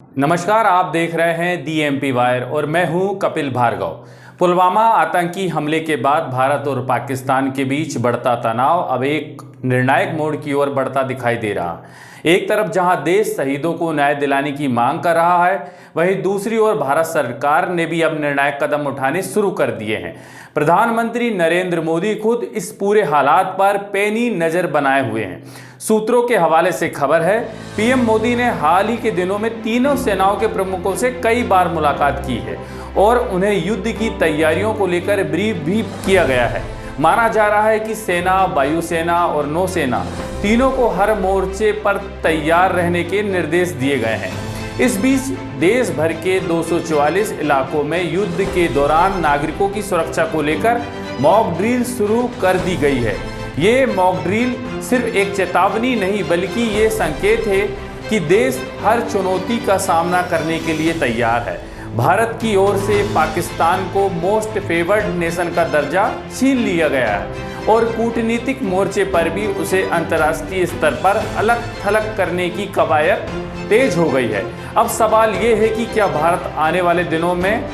नमस्कार, आप देख रहे हैं दी एमपी वायर और मैं हूं कपिल भार्गव। पुलवामा आतंकी हमले के बाद भारत और पाकिस्तान के बीच बढ़ता तनाव अब एक निर्णायक मोड़ की ओर बढ़ता दिखाई दे रहा। एक तरफ जहां देश शहीदों को न्याय दिलाने की मांग कर रहा है, वहीं दूसरी ओर भारत सरकार ने भी अब निर्णायक कदम उठाने शुरू कर दिए हैं। प्रधानमंत्री नरेंद्र मोदी खुद इस पूरे हालात पर पैनी नजर बनाए हुए हैं। सूत्रों के हवाले से खबर है, पीएम मोदी ने हाल ही के दिनों में तीनों सेनाओं के प्रमुखों से कई बार मुलाकात की है और उन्हें युद्ध की तैयारियों को लेकर ब्रीफ भी किया गया है। माना जा रहा है कि सेना, वायुसेना और नौसेना तीनों को हर मोर्चे पर तैयार रहने के निर्देश दिए गए हैं। इस बीच देश भर के 244 इलाकों में युद्ध के दौरान नागरिकों की सुरक्षा को लेकर मॉक ड्रिल शुरू कर दी गई है। ये मॉक ड्रिल सिर्फ एक चेतावनी नहीं, बल्कि ये संकेत है कि देश हर चुनौती का सामना करने के लिए तैयार है। भारत की ओर से पाकिस्तान को मोस्ट फेवर्ड नेशन का दर्जा छीन लिया गया है और कूटनीतिक मोर्चे पर भी उसे अंतर्राष्ट्रीय स्तर पर अलग थलग करने की कवायद तेज हो गई है। अब सवाल ये है कि क्या भारत आने वाले दिनों में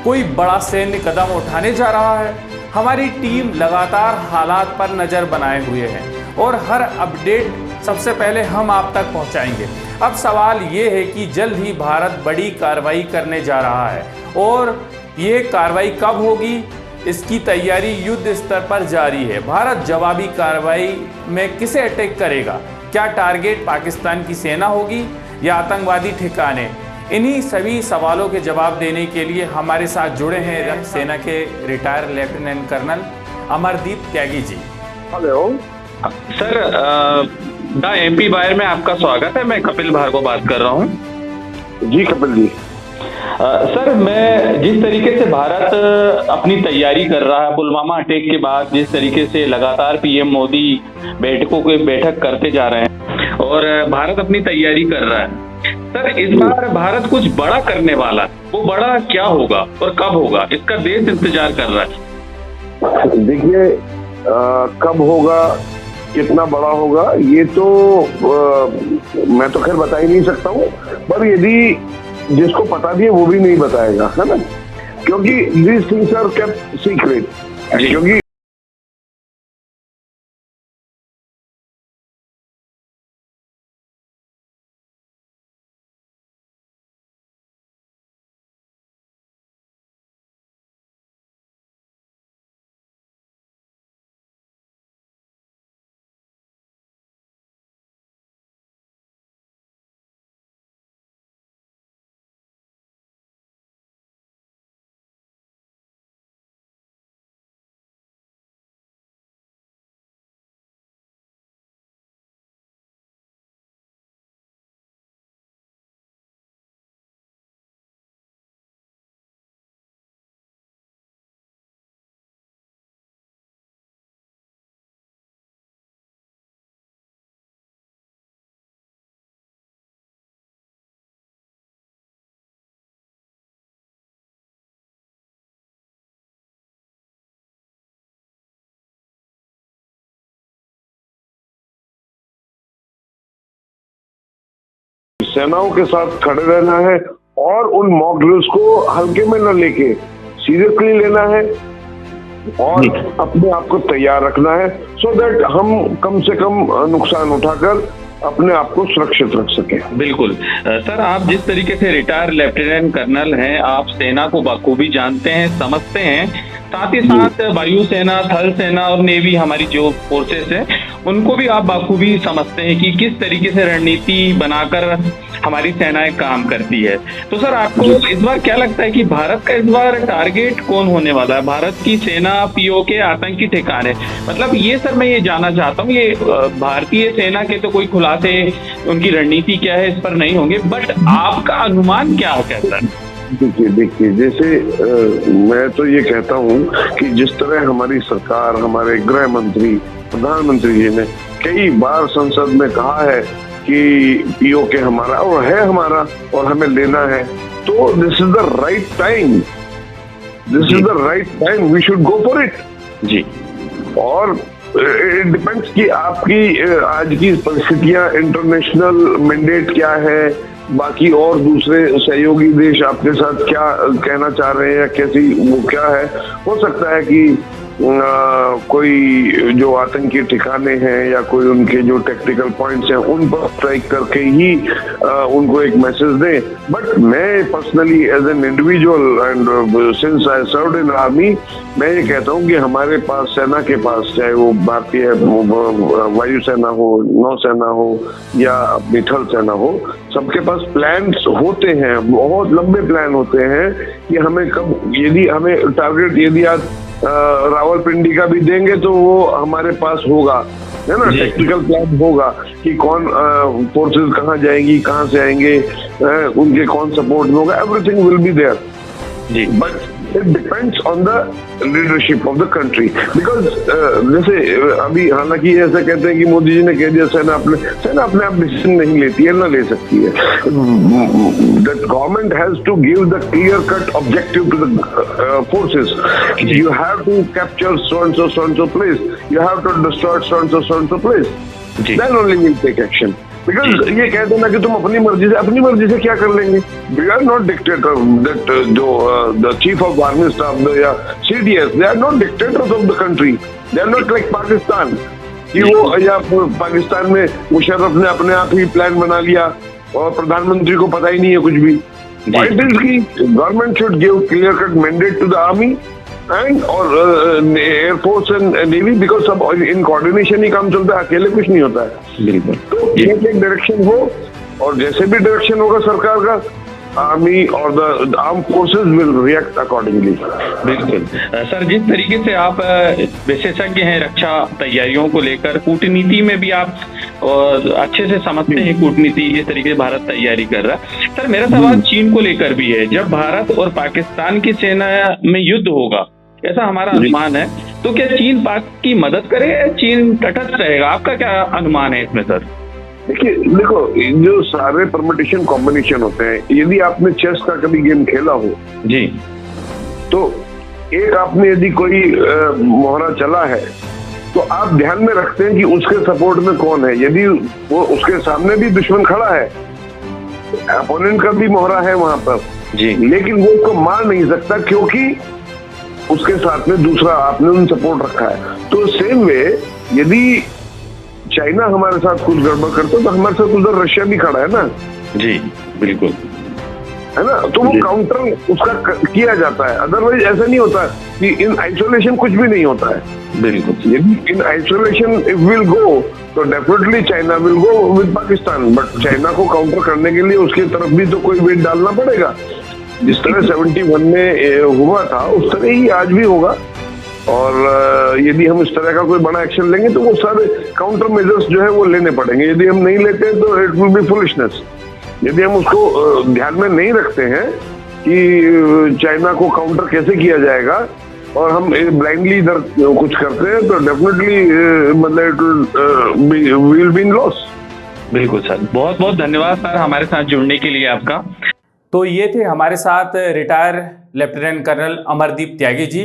कोई बड़ा सैन्य कदम उठाने जा रहा है। हमारी टीम लगातार हालात पर नज़र बनाए हुए है और हर अपडेट सबसे पहले हम आप तक पहुंचाएंगे। अब सवाल ये है कि जल्द ही भारत बड़ी कार्रवाई करने जा रहा है और ये कार्रवाई कब होगी, इसकी तैयारी युद्ध स्तर पर जारी है। भारत जवाबी कार्रवाई में किसे अटैक करेगा? क्या टारगेट पाकिस्तान की सेना होगी या आतंकवादी ठिकाने? इन्हीं सभी सवालों के जवाब देने के लिए हमारे साथ जुड़े हैं सेना के retired lieutenant colonel Amardeep Tyagi ji. Hello sir, the MP wire में आपका स्वागत है। मैं कपिल भार्गव बात कर रहा हूँ। जी कपिल जी। सर, मैं जिस तरीके से भारत अपनी तैयारी कर रहा है पुलवामा अटैक के बाद, जिस तरीके से लगातार पीएम मोदी बैठक करते जा रहे हैं और भारत अपनी तैयारी कर रहा है, सर इस बार भारत कुछ बड़ा करने वाला है। वो बड़ा क्या होगा और कब होगा, इसका देश इंतजार कर रहा है। देखिए, कब होगा, कितना बड़ा होगा, ये तो मैं तो खैर बता ही नहीं सकता हूँ, पर यदि जिसको पता भी है वो भी नहीं बताएगा, है ना, क्योंकि this things are kept secret. क्योंकि सेनाओं के साथ खड़े रहना है और उन मॉक ड्रिल्स को हल्के में न लेके सीरियसली लेना है और अपने आप को तैयार रखना है, सो दैट हम कम से कम नुकसान उठाकर अपने आप को सुरक्षित रख सके। बिल्कुल सर, आप जिस तरीके से रिटायर्ड लेफ्टिनेंट कर्नल हैं, आप सेना को बखूबी जानते हैं, समझते हैं, साथ ही साथ वायुसेना, थल सेना और नेवी, हमारी जो फोर्सेस है, उनको भी आप बखूबी समझते हैं कि किस तरीके से रणनीति बनाकर हमारी सेनाएं काम करती है। तो सर, आपको इस बार क्या लगता है कि भारत का इस बार टारगेट कौन होने वाला है? भारत की सेना, पीओके, आतंकी ठिकाने, मतलब ये सर मैं ये जानना चाहता हूँ। ये भारतीय सेना के तो कोई खुलासे उनकी रणनीति क्या है इस पर नहीं होंगे, बट आपका अनुमान क्या है सर? देखिए, जैसे मैं तो ये कहता हूँ कि जिस तरह हमारी सरकार, हमारे गृह मंत्री, प्रधानमंत्री जी ने कई बार संसद में कहा है कि पीओके हमारा और है हमारा और हमें लेना है, तो this is the right time, this is the right time, we should go for it जी। और इट डिपेंड्स कि आपकी आज की परिस्थितियां, इंटरनेशनल मैंडेट क्या है, बाकी और दूसरे सहयोगी देश आपके साथ क्या कहना चाह रहे हैं या कैसी वो क्या है। हो सकता है कि कोई जो आतंकी ठिकाने हैं या कोई उनके जो टेक्निकल पॉइंट्स हैं उन पर स्ट्राइक करके ही उनको एक मैसेज दें। बट मैं personally as an individual and since I served in army, मैं ये कहता हूँ कि हमारे पास सेना के पास, चाहे वो भारतीय वायुसेना हो, नौसेना हो या अपनी थल सेना हो, सबके पास प्लान्स होते हैं, बहुत लंबे प्लान होते हैं कि हमें कब, यदि हमें टारगेट यदि आज रावलपिंडी का भी देंगे तो वो हमारे पास होगा, है ना। टेक्निकल प्लान होगा कि कौन फोर्सेस कहाँ जाएंगी, कहाँ से आएंगे, उनके कौन सपोर्ट में होगा, everything will be there. But it depends on the leadership of the country. Because जैसे अभी हालांकि ऐसा कहते हैं कि मोदी जी ने कह दिया सेना अपने आप डिसीजन नहीं लेती है, ना ले सकती है। The government has to give the clear cut objective to the forces. You have to capture so and so place, you have to destroy so and so place, then only will take action. Because ये कह देना कि तुम अपनी मर्जी से क्या कर लेंगे। We are not dictator, that जो the chief of army staff या CDS, they are not dictators of the country, they are not like Pakistan कि वो, या पाकिस्तान में मुशर्रफ ने अपने आप ही प्लान बना लिया और प्रधानमंत्री को पता ही नहीं है कुछ भी। पॉइंट इज की government should give clear cut mandate to the army and और एयरफोर्स एंड नेवी, बिकॉज सब इन कोऑर्डिनेशन ही काम चलता है, अकेले कुछ नहीं होता है। बिल्कुल। तो एक डायरेक्शन हो और जैसे भी डायरेक्शन होगा सरकार का, आर्मी और the arm forces will react accordingly. बिल्कुल सर, जिस तरीके से आप विशेषज्ञ हैं रक्षा तैयारियों को लेकर, कूटनीति में भी आप अच्छे से समझते हैं कूटनीति, जिस तरीके से भारत तैयारी कर रहा है। सर मेरा सवाल चीन को लेकर भी है। जब भारत और पाकिस्तान की सेना में युद्ध होगा, ऐसा हमारा अनुमान है, तो क्या चीन पाक की मदद करे या चीन तटस्थ रहेगा? आपका क्या अनुमान है इसमें सर? देखो जो सारे परमिटेशन कॉम्बिनेशन होते हैं, यदि आपने चेस का कभी गेम खेला हो जी, तो एक आपने यदि कोई मोहरा चला है तो आप ध्यान में रखते हैं कि उसके सपोर्ट में कौन है। यदि वो उसके सामने भी दुश्मन खड़ा है, अपोनेंट का भी मोहरा है वहां पर जी, लेकिन वो उसको मार नहीं सकता क्योंकि उसके साथ में दूसरा आपने उन सपोर्ट रखा है। तो सेम वे यदि चाइना हमारे साथ कुछ गड़बड़ करता है तो हमारे साथ उधर रशिया भी खड़ा है ना। जी बिल्कुल, है ना। तो वो काउंटर उसका किया जाता है, अदरवाइज ऐसा नहीं होता कि इन आइसोलेशन कुछ भी नहीं होता है। बिल्कुल, यदि in isolation if will go तो definitely China will go with Pakistan, but China को काउंटर करने के लिए उसकी तरफ भी तो कोई वेट डालना पड़ेगा। जिस तरह 71 में हुआ था उस तरह ही आज भी होगा। और यदि हम इस तरह का कोई बड़ा एक्शन लेंगे तो वो सारे काउंटर मेजर्स जो है वो लेने पड़ेंगे। यदि हम नहीं लेते तो इट विल बी फुलिशनेस। यदि हम उसको ध्यान में नहीं रखते हैं कि चाइना को काउंटर कैसे किया जाएगा और हम ब्लाइंडली इधर कुछ करते हैं तो डेफिनेटली मतलब विल बी इन लॉस। बिल्कुल सर, बहुत बहुत धन्यवाद सर हमारे साथ जुड़ने के लिए आपका। तो ये थे हमारे साथ retire lieutenant colonel Amardeep Tyagi जी,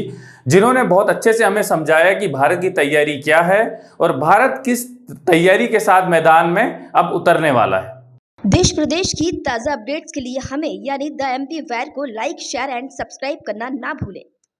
जिन्होंने बहुत अच्छे से हमें समझाया कि भारत की तैयारी क्या है और भारत किस तैयारी के साथ मैदान में अब उतरने वाला है। देश प्रदेश की ताज़ा अपडेट्स के लिए हमें यानी द MP वायर को लाइक, शेयर एंड सब्सक्राइब करना ना भूलें।